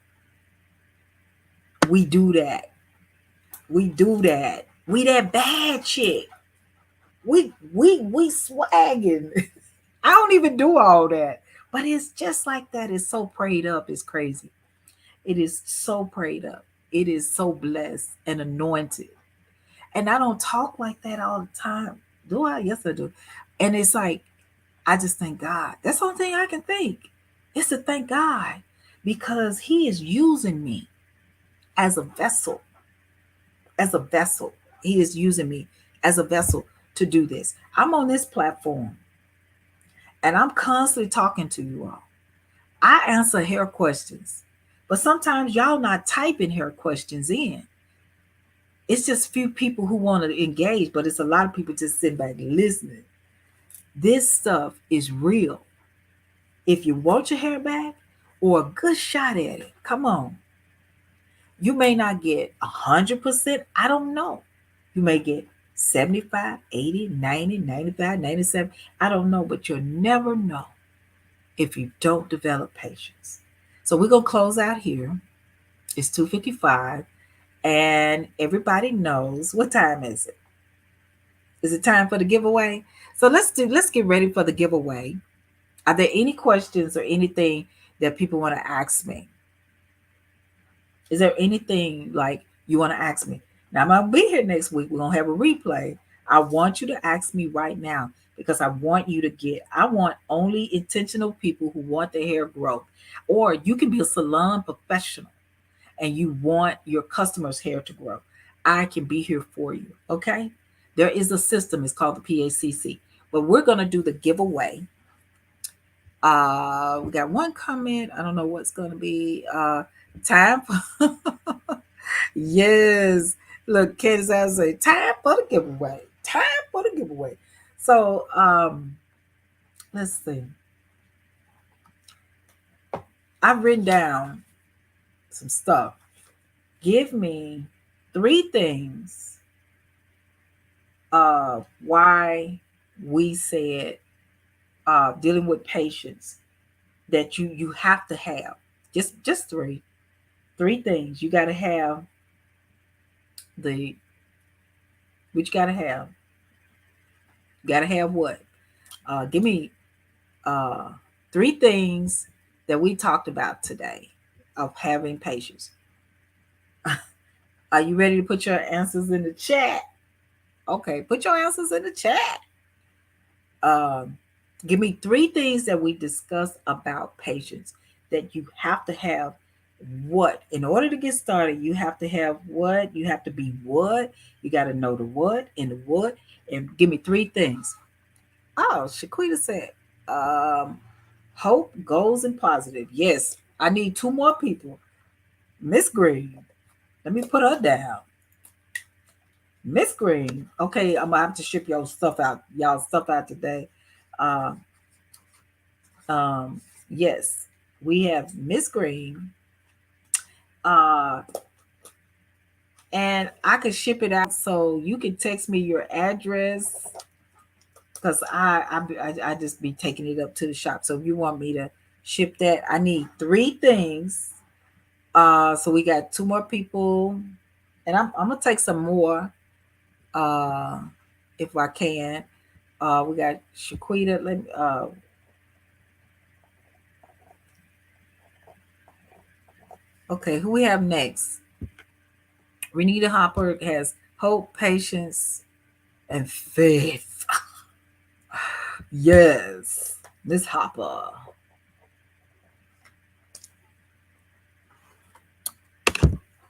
S2: We do that. We do that. We that bad chick. We swagging. I don't even do all that. But it's just like that. It's so prayed up. It's crazy. It is so prayed up. It is so blessed and anointed. And I don't talk like that all the time. Do I? Yes, I do. And it's like, I just thank God. That's the only thing I can think. It's to thank God because He is using me as a vessel. As a vessel. He is using me as a vessel to do this. I'm on this platform and I'm constantly talking to you all. I answer hair questions, but sometimes y'all not typing hair questions in. It's just few people who want to engage, but it's a lot of people just sitting back and listening. This stuff is real. If you want your hair back or a good shot at it, come on. You may not get 100%. I don't know. You may get 75, 80, 90, 95, 97. I don't know, but you'll never know if you don't develop patience. So we're going to close out here. It's 2:55 and everybody knows what time is it? Is it time for the giveaway? So let's get ready for the giveaway. Are there any questions or anything that people want to ask me? Is there anything like you want to ask me? Now I'm gonna be here next week. We're gonna have a replay. I want you to ask me right now because I want only intentional people who want their hair growth. Or you can be a salon professional and you want your customers' hair to grow. I can be here for you. Okay. There is a system, it's called the PACC. But we're gonna do the giveaway. We got one comment. I don't know what's gonna be time for yes. Look, Candace, I say time for the giveaway. Time for the giveaway. So let's see. I've written down some stuff. Give me 3 things why we said dealing with patients that you have to have. Just three things. You got to have the which got to have. Got to have what? Give me 3 things that we talked about today of having patience. Are you ready to put your answers in the chat? Okay, put your answers in the chat. Um, Give me three things that we discussed about patience that you have to have. What in order to get started, you have to have what? You have to be what? You got to know the what and the what. And give me three things. Oh, Shaquita said, um, hope, goals, and positive. Yes, I need two more people. Miss Green. Let me put her down. Miss Green. Okay, I'm gonna have to ship y'all stuff out today. Um, yes, we have Miss Green. Uh, and I could ship it out so you can text me your address because I just be taking it up to the shop. So if you want me to ship that, I need three things. So we got two more people, and I'm gonna take some more, uh, if I can. We got Shaquita. Let me, okay, who we have next? Renita Hopper has hope, patience, and faith. Yes, Miss Hopper.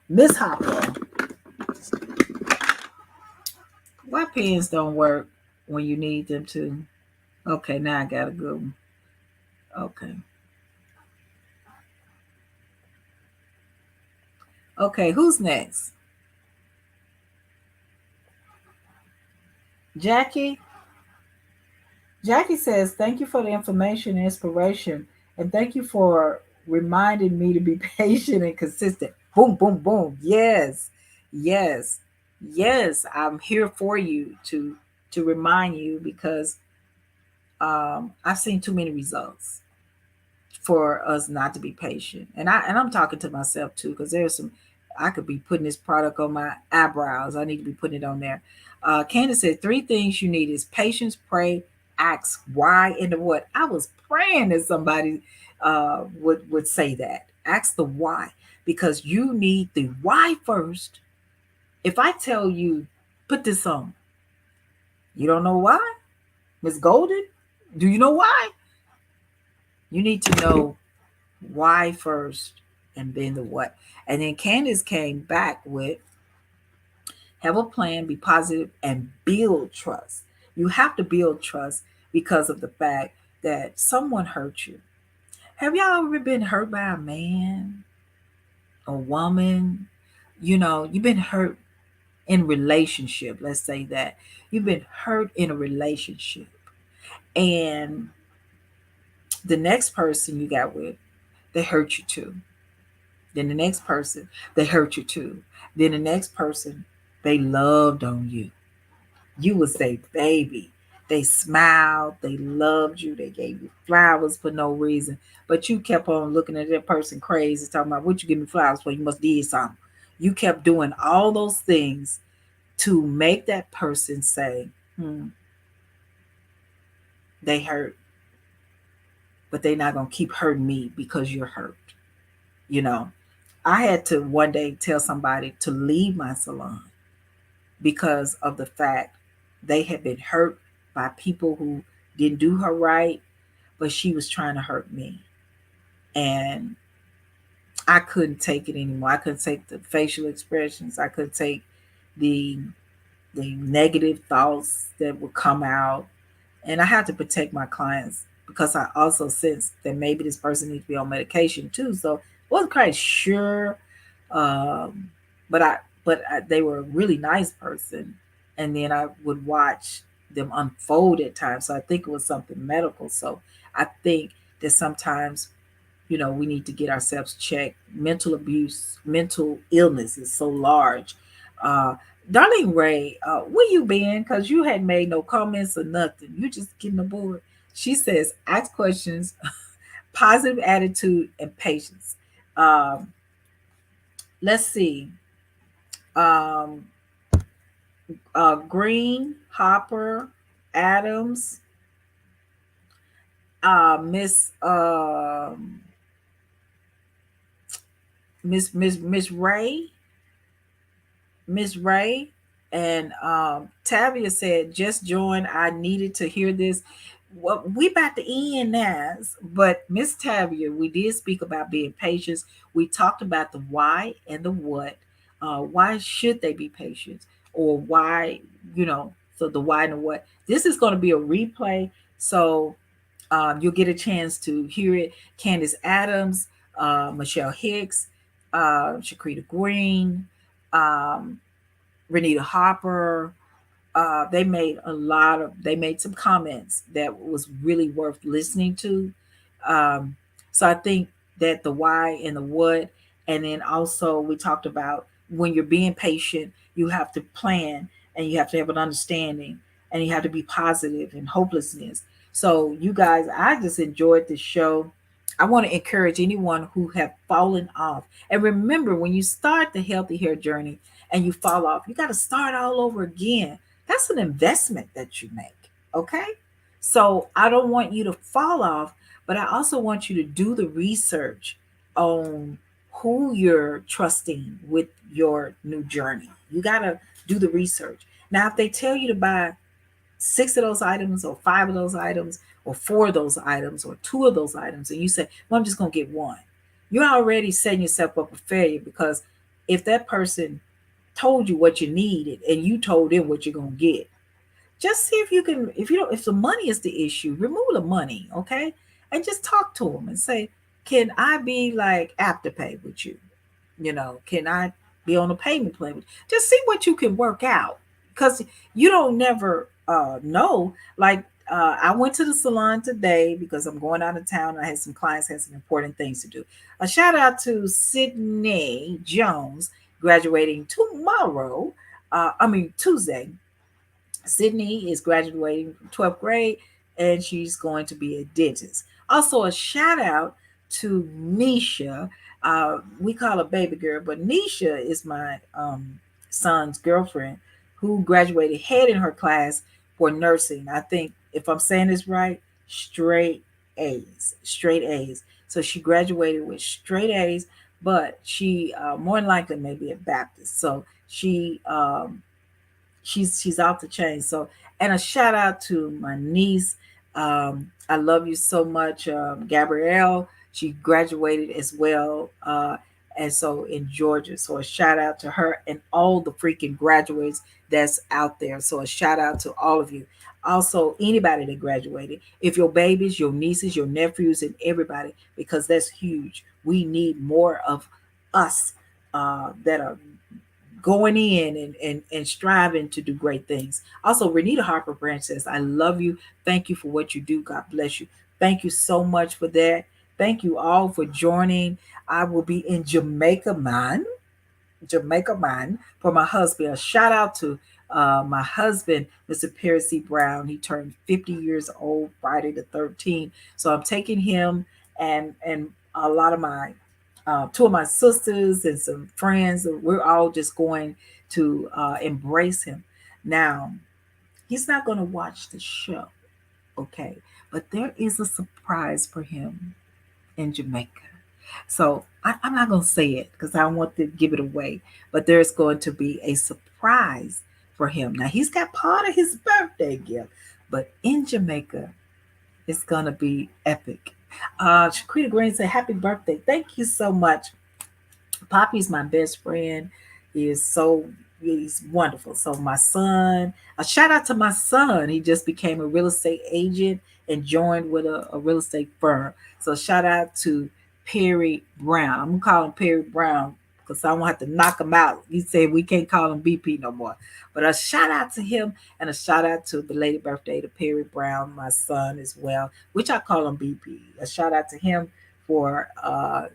S2: Miss Hopper. Why pens don't work when you need them to? Okay, now I got a good one. Okay. Okay, who's next? Jackie? Jackie says, thank you for the information and inspiration. And thank you for reminding me to be patient and consistent. Boom, boom, boom. Yes. Yes. Yes. I'm here for you to remind you because I've seen too many results for us not to be patient. And I'm talking to myself too, because there's some I could be putting this product on my eyebrows. I need to be putting it on there. Candace said three things you need is patience, pray, ask why, and the what. I was praying that somebody would say that. Ask the why, because you need the why first. If I tell you put this on, you don't know why, Miss Golden. Do you know why? You need to know why first and then the what. And then Candace came back with have a plan, be positive, and build trust. You have to build trust because of the fact that someone hurt you. Have y'all ever been hurt by a man, a woman? You know, you've been hurt in relationship. Let's say that you've been hurt in a relationship, and the next person you got with, they hurt you too. Then the next person, they hurt you too. Then the next person, they loved on you. You would say, baby. They smiled, they loved you, they gave you flowers for no reason. But you kept on looking at that person crazy, talking about what you give me flowers for, you must did something. You kept doing all those things to make that person say, they hurt, but they're not gonna keep hurting me because you're hurt. You know, I had to one day tell somebody to leave my salon because of the fact they had been hurt by people who didn't do her right, but she was trying to hurt me. And I couldn't take it anymore. I couldn't take the facial expressions. I couldn't take the negative thoughts that would come out. And I had to protect my clients because I also sensed that maybe this person needs to be on medication too. So I wasn't quite sure. Um, but they were a really nice person, and then I would watch them unfold at times. So I think it was something medical. So I think that sometimes we need to get ourselves checked. Mental abuse, mental illness is so large. Uh, Darlene Ray, where you been? Because you hadn't made no comments or nothing. You just getting aboard. She says, ask questions, positive attitude, and patience. Um, let's see. Um, Green, Hopper, Adams, Miss Miss Ray. Miss Ray and Tavia said, just joined. I needed to hear this. Well, we about to end now, but Miss Tavia, we did speak about being patient. We talked about the why and the what. Why should they be patient, or why, so the why and the what. This is going to be a replay, so you'll get a chance to hear it. Candace Adams, Michelle Hicks, Shakrita Green, um, Renita Hopper. They made some comments that was really worth listening to. Um, so I think that the why and the what, and then also we talked about when you're being patient, you have to plan and you have to have an understanding and you have to be positive and hopelessness. So you guys, I just enjoyed the show. I want to encourage anyone who have fallen off. And remember, when you start the healthy hair journey and you fall off, you got to start all over again. That's an investment that you make. Okay. So I don't want you to fall off, but I also want you to do the research on who you're trusting with your new journey. You got to do the research. Now, if they tell you to buy six of those items, or five of those items, or four of those items, or two of those items, and you say, well, I'm just going to get one, you're already setting yourself up for failure, because if that person told you what you needed and you told them what you're going to get, just see if you can, if the money is the issue, remove the money, okay? And just talk to them and say, can I be like Afterpay with you? Can I be on a payment plan? Just see what you can work out, because you don't never know. Like I went to the salon today because I'm going out of town. I had some clients, had some important things to do. A shout out to Sydney Jones, graduating tomorrow. Tuesday. Sydney is graduating from 12th grade and she's going to be a dentist. Also, a shout out to Nisha. We call her baby girl, but Nisha is my son's girlfriend who graduated head in her class for nursing. I think, if I'm saying this right, straight A's. Straight A's. So she graduated with straight A's, but she more than likely may be a Baptist. So she's off the chain. So, and a shout out to my niece. I love you so much, Gabrielle. She graduated as well, and so in Georgia. So a shout out to her and all the freaking graduates that's out there. So a shout out to all of you. Also, anybody that graduated, if your babies, your nieces, your nephews, and everybody, because that's huge. We need more of us that are going in and striving to do great things. Also, Renita Harper Branch says, I love you. Thank you for what you do. God bless you. Thank you so much for that. Thank you all for joining. I will be in Jamaica Man for my husband. A shout out to my husband, Mr. Perry C. Brown. He turned 50 years old Friday the 13th. So I'm taking him and a lot of my two of my sisters and some friends. We're all just going to embrace him. Now, he's not going to watch the show, okay? But there is a surprise for him in Jamaica. So I'm not going to say it because I don't want to give it away. But there's going to be a surprise for him. Now, he's got part of his birthday gift, but in Jamaica, it's going to be epic. Shakrita Green said, happy birthday. Thank you so much. Poppy's my best friend. He is so he's wonderful. So my son, a shout out to my son. He just became a real estate agent and joined with a real estate firm. So shout out to Perry Brown. I'm gonna call him Perry Brown because I don't have to knock him out. He said we can't call him BP no more. But a shout out to him and a shout out to belated birthday to Perry Brown, my son as well, which I call him BP. A shout out to him for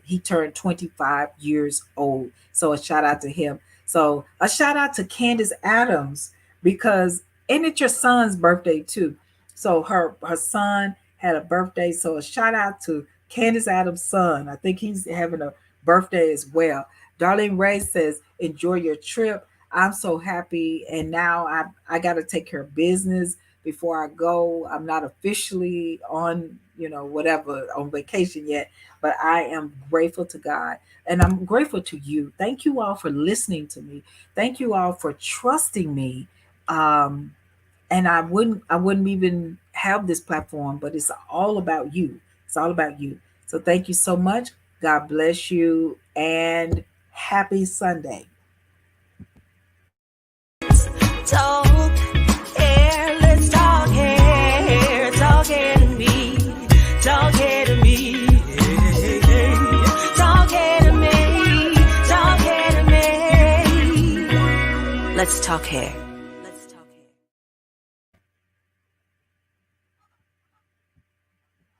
S2: he turned 25 years old. So a shout out to him. So a shout out to Candace Adams because and it's your son's birthday too. So her son had a birthday. So a shout out to Candace Adams' son. I think he's having a birthday as well. Darlene Ray says, enjoy your trip. I'm so happy. And now I got to take care of business before I go. I'm not officially on, whatever, on vacation yet, but I am grateful to God and I'm grateful to you. Thank you all for listening to me. Thank you all for trusting me. Um, and I wouldn't even have this platform, but it's all about you. It's all about you. So thank you so much. God bless you and happy Sunday.
S1: Talk hair, let's talk hair, talk hair to me, talk hair to me, talk hair to me, talk hair to me. Let's talk hair.